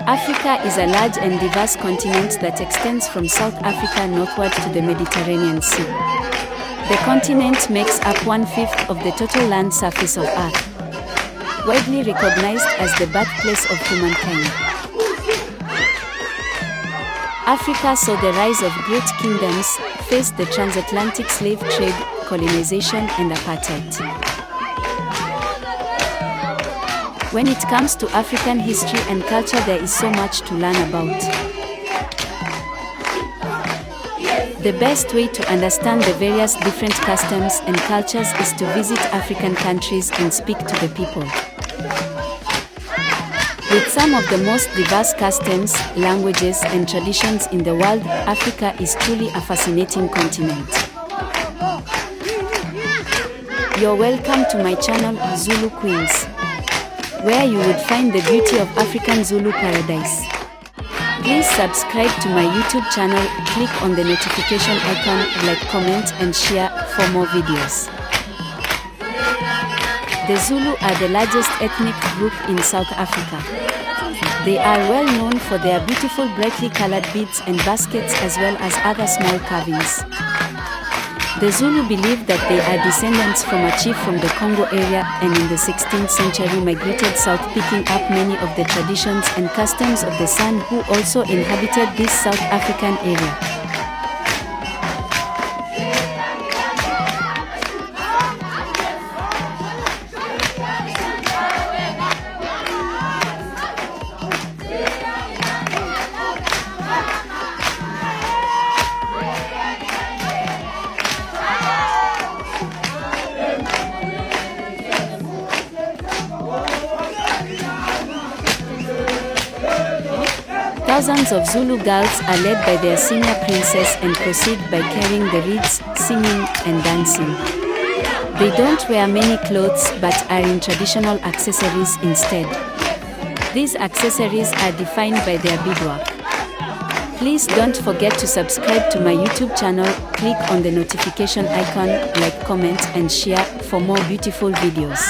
Africa is a large and diverse continent that extends from South Africa northward to the Mediterranean Sea. The continent makes up 1/5 of the total land surface of Earth, widely recognized as the birthplace of humankind. Africa saw the rise of great kingdoms, faced the transatlantic slave trade, colonization, and apartheid. When it comes to African history and culture, there is so much to learn about. The best way to understand the various different customs and cultures is to visit African countries and speak to the people. With some of the most diverse customs, languages, and traditions in the world, Africa is truly a fascinating continent. You're welcome to my channel, Zulu Queens, where you would find the beauty of African Zulu paradise. Please subscribe to my YouTube channel, click on the notification icon, like, comment, and share for more videos. The Zulu are the largest ethnic group in South Africa. They are well known for their beautiful brightly colored beads and baskets, as well as other small carvings. The Zulu believe that they are descendants from a chief from the Congo area, and in the 16th century migrated south, picking up many of the traditions and customs of the San, who also inhabited this South African area. Thousands of Zulu girls are led by their senior princess and proceed by carrying the reeds, singing, and dancing. They don't wear many clothes but are in traditional accessories instead. These accessories are defined by their beadwork. Please don't forget to subscribe to my YouTube channel, click on the notification icon, like, comment, and share for more beautiful videos.